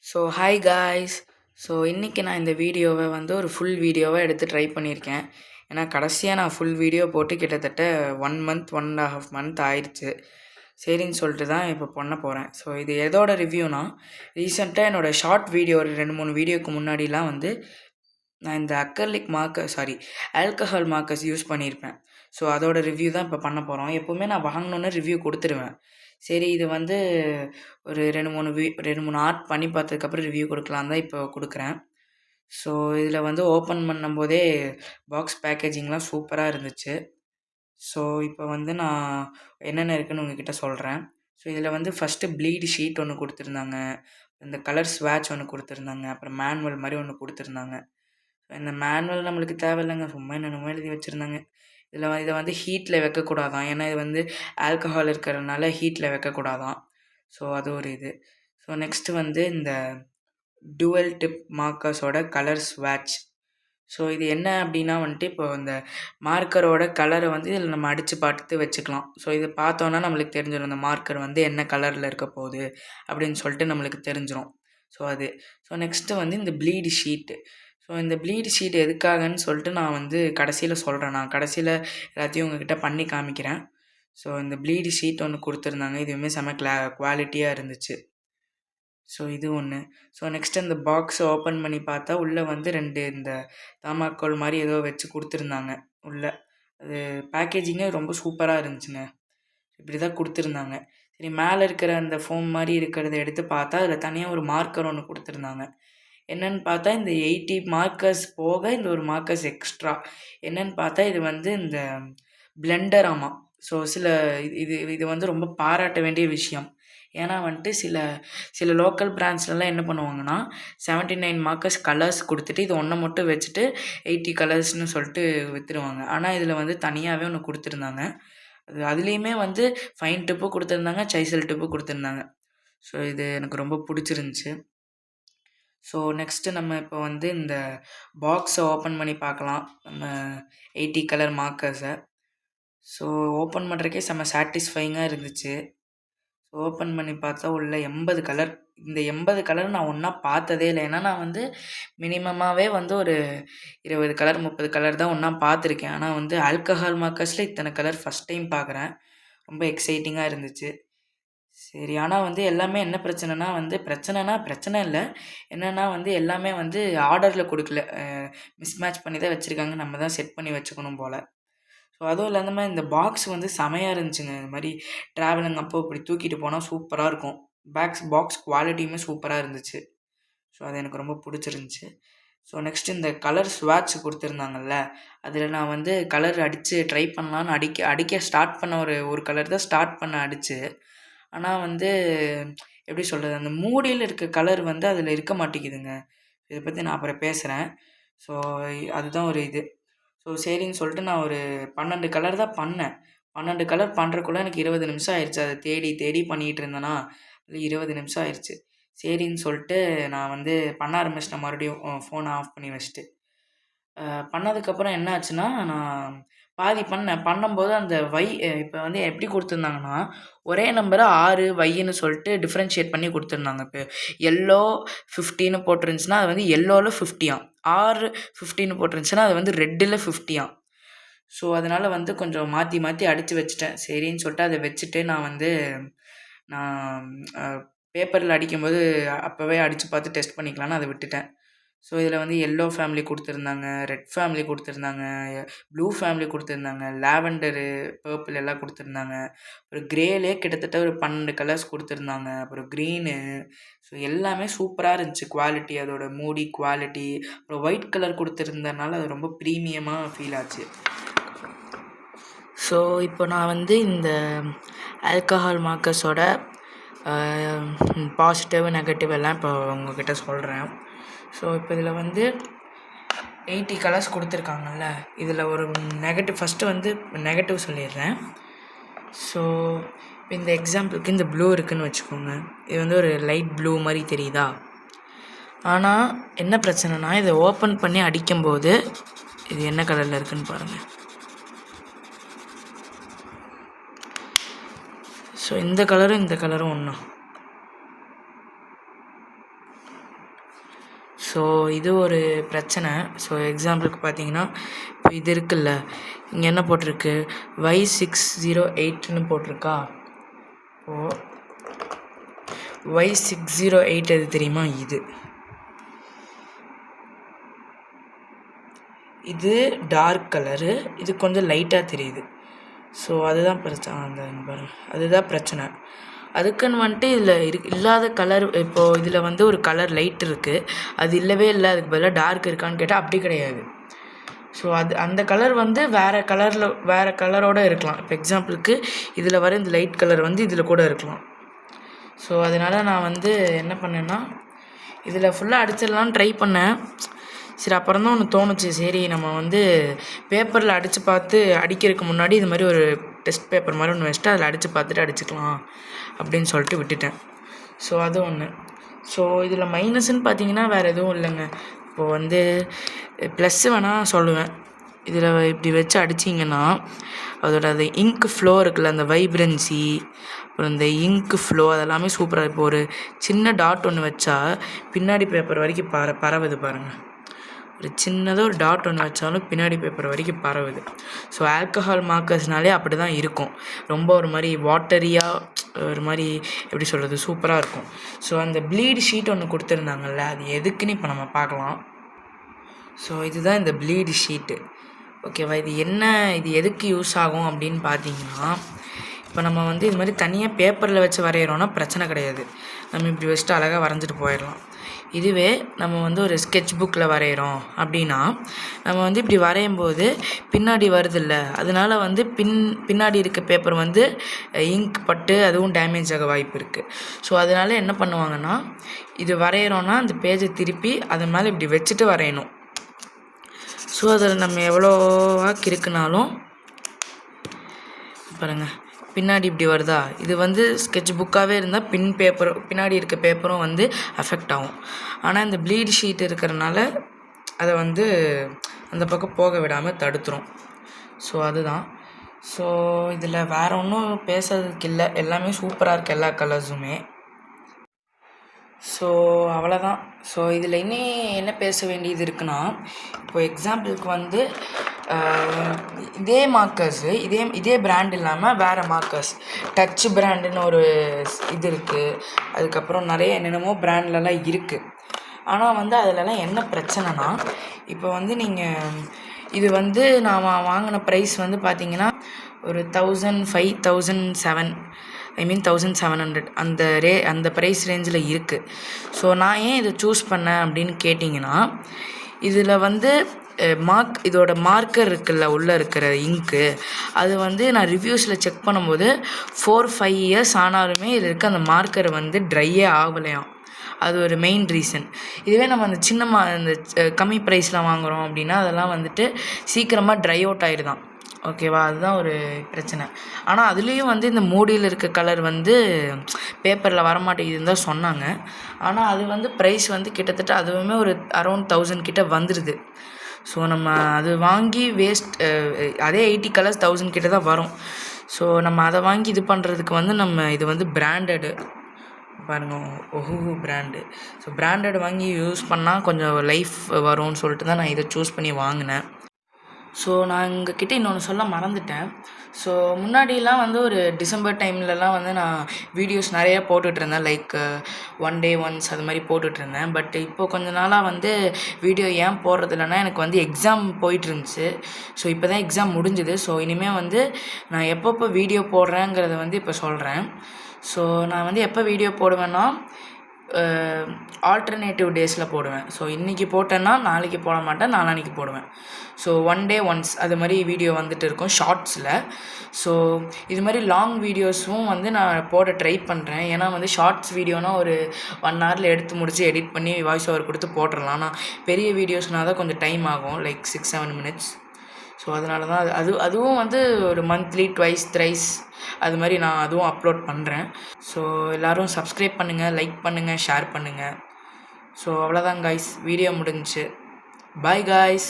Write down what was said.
So hi guys. So இன்றைக்கி நான் இந்த வீடியோவை வந்து ஒரு ஃபுல் வீடியோவாக எடுத்து ட்ரை பண்ணியிருக்கேன். ஏன்னா கடைசியாக நான் ஃபுல் வீடியோ போட்டு கிட்டத்தட்ட 1.5 மந்த் ஆயிடுச்சு. சரின்னு சொல்லிட்டு தான் இப்போ பண்ண போகிறேன். ஸோ இது எதோட ரிவ்யூனா, ரீசெண்டாக என்னோடய ஷார்ட் வீடியோ ஒரு 2-3 வீடியோக்கு முன்னாடிலாம் வந்து நான் இந்த ஆல்கஹால் மார்க்கர்ஸ் யூஸ் பண்ணியிருப்பேன். ஸோ அதோட ரிவ்யூ தான் இப்போ பண்ண போகிறோம். எப்போவுமே நான் வாங்கினோன்னே ரிவ்யூ கொடுத்துருவேன். சரி, இது வந்து ஒரு 2-3 ஆர்ட் பண்ணி பார்த்ததுக்கப்புறம் ரிவ்யூ கொடுக்கலான்னு தான் இப்போ கொடுக்குறேன். ஸோ இதில் வந்து ஓப்பன் பண்ணும்போதே பாக்ஸ் பேக்கேஜிங்லாம் சூப்பராக இருந்துச்சு. ஸோ இப்போ வந்து நான் என்னென்ன இருக்குதுன்னு உங்ககிட்ட சொல்கிறேன். ஸோ இதில் வந்து ஃபஸ்ட்டு ப்ளீட் ஷீட் ஒன்று கொடுத்துருந்தாங்க, இந்த கலர் ஸ்வாட்ச் ஒன்று கொடுத்துருந்தாங்க, அப்புறம் மேனுவல் மாதிரி ஒன்று கொடுத்துருந்தாங்க. இந்த மேனுவல் நம்மளுக்கு தேவையில்லைங்க, சும்மா என்னென்னமோ எழுதி வச்சுருந்தாங்க. இதை வந்து ஹீட்டில் வைக்கக்கூடாதான், ஏன்னா இது வந்து ஆல்கஹால் இருக்கிறதுனால ஹீட்டில் வைக்கக்கூடாதான். ஸோ அது ஒரு இது. ஸோ நெக்ஸ்ட்டு வந்து இந்த டுவல் டிப் மார்க்கர்ஸோட கலர் ஸ்வாட்ச். ஸோ இது என்ன அப்படின்னா வந்துட்டு, இப்போ இந்த மார்க்கரோட கலரை வந்து இதில் நம்ம அடித்து பார்த்து வச்சுக்கலாம். ஸோ இதை பார்த்தோன்னா நம்மளுக்கு தெரிஞ்சிடும் இந்த மார்க்கர் வந்து என்ன கலரில் இருக்க போகுது அப்படின்னு சொல்லிட்டு நம்மளுக்கு தெரிஞ்சிடும். ஸோ அது. ஸோ நெக்ஸ்ட்டு வந்து இந்த ப்ளீடு ஷீட்டு. ஸோ இந்த ப்ளீடு ஷீட் எதுக்காகன்னு சொல்லிட்டு நான் வந்து கடைசியில் சொல்கிறேன். நான் கடைசியில் எல்லாத்தையும் உங்கள்கிட்ட பண்ணி காமிக்கிறேன். ஸோ இந்த ப்ளீடு ஷீட் ஒன்று கொடுத்துருந்தாங்க, இதுவுமே செம்ம குவாலிட்டியாக இருந்துச்சு. ஸோ இது ஒன்று. ஸோ நெக்ஸ்ட்டு இந்த பாக்ஸை ஓப்பன் பண்ணி பார்த்தா உள்ளே வந்து 2 இந்த தாமாக்கோல் மாதிரி ஏதோ வச்சு கொடுத்துருந்தாங்க உள்ளே. அது பேக்கேஜிங்கே ரொம்ப சூப்பராக இருந்துச்சுங்க. இப்படி தான் கொடுத்துருந்தாங்க. சரி, மேலே இருக்கிற அந்த ஃபோம் மாதிரி இருக்கிறத எடுத்து பார்த்தா அதில் தனியாக ஒரு மார்க்கர் ஒன்று கொடுத்துருந்தாங்க. என்னென்னு பார்த்தா இந்த 80 மார்க்கர்ஸ் போக இந்த ஒரு மார்க்கர்ஸ் எக்ஸ்ட்ரா. என்னென்னு பார்த்தா இது வந்து இந்த பிளெண்டர் ஆமாம். ஸோ இது வந்து ரொம்ப பாராட்ட வேண்டிய விஷயம். ஏன்னா வந்துட்டு சில லோக்கல் பிராண்ட்ஸ்லலாம் என்ன பண்ணுவாங்கன்னா, 79 மார்க்கர்ஸ் கலர்ஸ் கொடுத்துட்டு இது ஒன்றை மட்டும் வச்சுட்டு 80 கலர்ஸ்னு சொல்லிட்டு விற்றுருவாங்க. ஆனால் இதில் வந்து தனியாகவே ஒன்று கொடுத்துருந்தாங்க. அதுலேயுமே வந்து ஃபைன் டிப்பு கொடுத்துருந்தாங்க, சைசல் டிப்பு கொடுத்துருந்தாங்க. ஸோ இது எனக்கு ரொம்ப பிடிச்சிருந்துச்சி. ஸோ நெக்ஸ்ட்டு நம்ம இப்போ வந்து இந்த பாக்ஸை ஓப்பன் பண்ணி பார்க்கலாம், நம்ம 80 கலர் மார்க்கர்ஸை. ஸோ ஓப்பன் பண்ணுறதுக்கே செம்ம சாட்டிஸ்ஃபைங்காக இருந்துச்சு. ஓப்பன் பண்ணி பார்த்தா உள்ள 80 கலர். இந்த 80 கலர் நான் ஒன்றா பார்த்ததே இல்லை. ஏன்னா நான் வந்து மினிமமாகவே வந்து ஒரு 20 கலர் 30 கலர் தான் ஒன்றா பார்த்துருக்கேன். ஆனால் வந்து ஆல்கஹால் மார்க்கர்ஸில் இத்தனை கலர் ஃபஸ்ட் டைம் பார்க்குறேன். ரொம்ப எக்ஸைட்டிங்காக இருந்துச்சு. சரி, ஆனால் வந்து எல்லாமே என்ன பிரச்சனைனா வந்து பிரச்சனை இல்லை. என்னென்னா வந்து எல்லாமே வந்து ஆர்டரில் கொடுக்கல, மிஸ்மேட்ச் பண்ணி தான் வச்சுருக்காங்க. நம்ம தான் செட் பண்ணி வச்சுக்கணும் போல். ஸோ அதுவும் இல்லாமல் இந்த பாக்ஸ் வந்து செமையாக இருந்துச்சுங்க. இது மாதிரி ட்ராவலிங் அப்போ இப்படி தூக்கிட்டு போனால் சூப்பராக இருக்கும். பாக்ஸ் குவாலிட்டியுமே சூப்பராக இருந்துச்சு. ஸோ அது எனக்கு ரொம்ப பிடிச்சிருந்துச்சி. ஸோ நெக்ஸ்ட்டு இந்த கலர் ஸ்வாட்ச் கொடுத்துருந்தாங்கல்ல, அதில் நான் வந்து கலர் அடித்து ட்ரை பண்ணலான்னு அடிக்க ஸ்டார்ட் பண்ண ஒரு கலர் தான் ஸ்டார்ட் பண்ண அடித்து. ஆனால் வந்து எப்படி சொல்கிறது, அந்த மூடியில் இருக்க கலர் வந்து அதில் இருக்க மாட்டேங்குதுங்க. இதை பற்றி நான் அப்புறம் பேசுகிறேன். ஸோ அதுதான் ஒரு இது. ஸோ சரின்னு சொல்லிட்டு நான் ஒரு 12 கலர் தான் பண்ணேன். 12 கலர் பண்ணுறக்குள்ள எனக்கு 20 நிமிஷம் ஆயிடுச்சு. அதை தேடி தேடி பண்ணிகிட்டு இருந்தேனா, அது 20 நிமிஷம் ஆயிடுச்சு. சரின்னு சொல்லிட்டு நான் வந்து பண்ண ஆரம்பிச்சிட்டேன் மறுபடியும் ஃபோனை ஆஃப் பண்ணி வச்சுட்டு. பண்ணதுக்கப்புறம் என்ன ஆச்சுன்னா, நான் பாதி பண்ணும்போது அந்த இப்போ வந்து எப்படி கொடுத்துருந்தாங்கன்னா, ஒரே நம்பரை 6 ஒய்ன்னு சொல்லிட்டு டிஃப்ரென்ஷியேட் பண்ணி கொடுத்துருந்தாங்க. இப்போ எல்லோ 50ன்னு போட்டிருந்துச்சுன்னா அது வந்து எல்லோவில் 50ஆம், 15ன்னு போட்டிருந்துச்சுன்னா அது வந்து ரெட்டில் 50ஆம். ஸோ அதனால் வந்து கொஞ்சம் மாற்றி மாற்றி அடித்து வச்சுட்டேன். சரின்னு சொல்லிட்டு அதை வச்சுட்டு நான் பேப்பரில் அடிக்கும்போது அப்போவே அடித்து பார்த்து டெஸ்ட் பண்ணிக்கலான்னு அதை விட்டுட்டேன். ஸோ இதில் வந்து எல்லோ ஃபேமிலி கொடுத்துருந்தாங்க, ரெட் ஃபேமிலி கொடுத்துருந்தாங்க, ப்ளூ ஃபேமிலி கொடுத்துருந்தாங்க, லாவெண்டரு, பர்பிள் எல்லாம் கொடுத்துருந்தாங்க. அப்புறம் க்ரேலே கிட்டத்தட்ட ஒரு 12 கலர்ஸ் கொடுத்துருந்தாங்க. அப்புறம் க்ரீனு. ஸோ எல்லாமே சூப்பராக இருந்துச்சு குவாலிட்டி, அதோட மூடி குவாலிட்டி. அப்புறம் ஒயிட் கலர் கொடுத்துருந்தனால அது ரொம்ப ப்ரீமியமாக ஃபீல் ஆச்சு. ஸோ இப்போ நான் வந்து இந்த ஆல்கஹால் மார்க்கர்ஸோட பாசிட்டிவ் நெகட்டிவ் எல்லாம் இப்போ உங்கள்கிட்ட சொல்கிறேன். ஸோ இப்போ இதில் வந்து 80 கலர்ஸ் கொடுத்துருக்காங்கல்ல, இதில் ஒரு ஃபஸ்ட்டு வந்து நெகட்டிவ் சொல்லிடுறேன். ஸோ இப்போ இந்த எக்ஸாம்பிளுக்கு இந்த ப்ளூ இருக்குதுன்னு வச்சுக்கோங்க. இது வந்து ஒரு லைட் ப்ளூ மாதிரி தெரியுதா? ஆனால் என்ன பிரச்சனைனா, இதை ஓப்பன் பண்ணி அடிக்கும்போது இது என்ன கலரில் இருக்குதுன்னு பாருங்கள். ஸோ இந்த கலரும் ஒன்றா. ஸோ இது ஒரு பிரச்சனை. ஸோ எக்ஸாம்பிளுக்கு பார்த்தீங்கன்னா இப்போ இது இருக்குல்ல, இங்கே என்ன போட்டிருக்கு, Y608ன்னு போட்டிருக்கா. இப்போது Y608 எது தெரியுமா, இது டார்க் கலரு, இது கொஞ்சம் லைட்டாக தெரியுது. ஸோ அதுதான் பிரச்சனை. அந்த பாருங்க, அதுதான் பிரச்சனை. அதுக்குன்னு வந்துட்டு இதில் இல்லாத கலர், இப்போது இதில் வந்து ஒரு கலர் லைட் இருக்குது, அது இல்லவே இல்லை, அதுக்கு பதிலாக டார்க் இருக்கான்னு கேட்டால் அப்படி கிடையாது. ஸோ அந்த கலர் வந்து வேறு கலரோடு இருக்கலாம். இப்போ எக்ஸாம்பிளுக்கு இதில் வர இந்த லைட் கலர் வந்து இதில் கூட இருக்கலாம். ஸோ அதனால் நான் வந்து என்ன பண்ணேன்னா, இதில் ஃபுல்லாக அடிச்சிடலான்னு ட்ரை பண்ணேன். சரி, அப்புறம் தான் ஒன்று தோணுச்சு, சரி நம்ம வந்து பேப்பரில் அடித்து பார்த்து அடிக்கிறதுக்கு முன்னாடி இது மாதிரி ஒரு டெஸ்ட் பேப்பர் மாதிரி ஒன்று வச்சுட்டு அதில் அடித்து பார்த்துட்டு அடிச்சுக்கலாம் அப்படின்னு சொல்லிட்டு விட்டுட்டேன். ஸோ அது ஒன்று. ஸோ இதில் மைனஸ்ன்னு பார்த்தீங்கன்னா வேறு எதுவும் இல்லைங்க. இப்போது வந்து ப்ளஸ்ஸு வேணால் சொல்லுவேன். இதில் இப்படி வச்சு அடிச்சிங்கன்னா அதோட அந்த இங்க் ஃப்ளோ இருக்குல்ல, அந்த வைப்ரன்சி, அப்புறம் இந்த இங்க் ஃப்ளோ, அதெல்லாமே சூப்பராக. இப்போ ஒரு சின்ன டாட் ஒன்று வச்சா பின்னாடி பேப்பர் வரைக்கும் பரவுது பாருங்கள். ஒரு சின்னதாக ஒரு டாட் ஒன்று வச்சாலும் பின்னாடி பேப்பர் வரைக்கும் பரவுது. ஸோ ஆல்கஹால் மார்க்கர்ஸ்னாலே அப்படி தான் இருக்கும். ரொம்ப ஒரு மாதிரி வாட்டரியாக, ஒரு மாதிரி எப்படி சொல்கிறது, சூப்பராக இருக்கும். ஸோ அந்த ப்ளீட் ஷீட் ஒன்று கொடுத்துருந்தாங்கல்ல, அது எதுக்குன்னு இப்போ நம்ம பார்க்கலாம். ஸோ இதுதான் இந்த ப்ளீட் ஷீட்டு. ஓகேவா, இது எதுக்கு யூஸ் ஆகும் அப்படின்னு பார்த்தீங்கன்னா, இப்போ நம்ம வந்து இது மாதிரி தனியாக பேப்பரில் வச்சு வரைகிறோன்னா பிரச்சனை கிடையாது. நம்ம இப்படி வச்சுட்டு அழகாக வரைஞ்சிட்டு போயிடலாம். இதுவே நம்ம வந்து ஒரு ஸ்கெட்ச் புக்கில் வரைகிறோம் அப்படின்னா, நம்ம வந்து இப்படி வரையும் போது பின்னாடி வருதில்ல, அதனால வந்து பின்னாடி இருக்க பேப்பர் வந்து இங்க் பட்டு அதுவும் டேமேஜ் ஆக வாய்ப்பு இருக்குது. ஸோ அதனால் என்ன பண்ணுவாங்கன்னா, இது வரைகிறோன்னா அந்த பேஜை திருப்பி அதன் மேலே இப்படி வச்சுட்டு வரையணும். ஸோ அதில் நம்ம எவ்வளோவா கிறுக்குனாலும் பாருங்கள், பின்னாடி இப்படி வருதா, இது வந்து ஸ்கெட்ச் புக்காகவே இருந்தால் பின்னாடி இருக்க பேப்பரும் வந்து அஃபெக்ட் ஆகும். ஆனால் இந்த ப்ளீட் ஷீட் இருக்கிறனால அதை வந்து அந்த பக்கம் போக விடாமல் தடுத்துரும். ஸோ அதுதான். ஸோ இதில் வேறு ஒன்றும் பேசுறதுக்கு இல்லை, எல்லாமே சூப்பராக இருக்குது, எல்லா கலர்ஸுமே. ஸோ அவ்வளோதான். ஸோ இதில் இனி என்ன பேச வேண்டியது இருக்குன்னா, இப்போ எக்ஸாம்பிளுக்கு வந்து இதே மார்க்கர்ஸு இதே பிராண்ட் இல்லாமல் வேறு மார்க்கர்ஸ், டச் பிராண்டுன்னு ஒரு இது இருக்குது. அதுக்கப்புறம் நிறைய என்னென்னமோ பிராண்ட்லலாம் இருக்குது. ஆனால் வந்து அதிலலாம் என்ன பிரச்சனைனா, இப்போ வந்து நீங்கள் இது வந்து நான் வாங்கின ப்ரைஸ் வந்து பார்த்தீங்கன்னா ஒரு 1500 1700 அந்த ப்ரைஸ் ரேஞ்சில் இருக்குது. ஸோ நான் ஏன் இதை சூஸ் பண்ணேன் அப்படின்னு கேட்டிங்கன்னா, இதில் வந்து இதோட மார்க்கர் இருக்குல்ல, உள்ளே இருக்கிற இங்க்கு, அது வந்து நான் ரிவ்யூஸில் செக் பண்ணும்போது 4-5 இயர்ஸ் ஆனாலுமே இதில் இருக்க அந்த மார்க்கர் வந்து ட்ரையே ஆகலையாம். அது ஒரு மெயின் ரீசன். இதுவே நம்ம அந்த இந்த கம்மி ப்ரைஸில் வாங்குகிறோம் அப்படின்னா அதெல்லாம் வந்துட்டு சீக்கிரமாக ட்ரை அவுட் ஆகிடுதான். ஓகேவா, அதுதான் ஒரு பிரச்சனை. ஆனால் அதுலேயும் வந்து இந்த மூடியில் இருக்க கலர் வந்து பேப்பரில் வரமாட்டேங்குதுன்னு தான் சொன்னாங்க. ஆனால் அது வந்து ப்ரைஸ் வந்து கிட்டத்தட்ட அதுவுமே ஒரு அரௌண்ட் 1000 கிட்ட வந்துடுது. ஸோ நம்ம அது வாங்கி அதே 80 கலர்ஸ் 1000 கிட்ட தான் வரும். ஸோ நம்ம அதை வாங்கி இது பண்ணுறதுக்கு வந்து இது வந்து பிராண்டடு பாருங்க, ஒஹூஹூ பிராண்டு. ஸோ பிராண்டட் வாங்கி யூஸ் பண்ணால் கொஞ்சம் லைஃப் வரும்னு சொல்லிட்டு தான் நான் இதை சூஸ் பண்ணி வாங்கினேன். ஸோ நான் உங்ககிட்ட இன்னொன்று சொல்ல மறந்துட்டேன். ஸோ முன்னாடிலாம் வந்து ஒரு டிசம்பர் டைம்லலாம் வந்து நான் வீடியோஸ் நிறைய போட்டுட்ருந்தேன், லைக் 1 day ஒன்ஸ் அது மாதிரி போட்டுட்ருந்தேன். பட் இப்போது கொஞ்ச நாளாக வந்து வீடியோ ஏன் போடுறது இல்லைன்னா, எனக்கு வந்து எக்ஸாம் போயிட்டுருந்துச்சு. ஸோ இப்போ தான் எக்ஸாம் முடிஞ்சுது. ஸோ இனிமேல் வந்து நான் எப்பப்போ வீடியோ போடுறேங்கிறத வந்து இப்போ சொல்கிறேன். ஸோ நான் வந்து எப்போ வீடியோ போடுவேன்னா, ஆல்டர்னேட்டிவ் டேஸில் போடுவேன். ஸோ இன்றைக்கி போட்டேன்னா நாளைக்கு போட மாட்டேன், நாளான்னைக்கு போடுவேன். ஸோ 1 day ஒன்ஸ் அது மாதிரி வீடியோ வந்துட்டு இருக்கும் ஷார்ட்ஸில். ஸோ இது மாதிரி லாங் வீடியோஸும் வந்து நான் போட ட்ரை பண்ணுறேன். ஏன்னா வந்து ஷார்ட்ஸ் வீடியோனால் ஒரு 1 hourல எடுத்து முடித்து எடிட் பண்ணி வாய்ஸ் ஓவர் கொடுத்து போட்டுடலாம். ஆனால் பெரிய வீடியோஸ்னால் தான் கொஞ்சம் டைம் ஆகும், லைக் 6-7 minutes. ஸோ அதனால தான் அதுவும் வந்து ஒரு மந்த்லி 2-3 அது மாதிரி நான் அதுவும் அப்லோட் பண்ணுறேன். ஸோ எல்லோரும் சப்ஸ்கிரைப் பண்ணுங்கள், லைக் பண்ணுங்கள், ஷேர் பண்ணுங்கள். ஸோ அவ்வளோதான் காய்ஸ், வீடியோ முடிஞ்சிச்சு. Bye guys.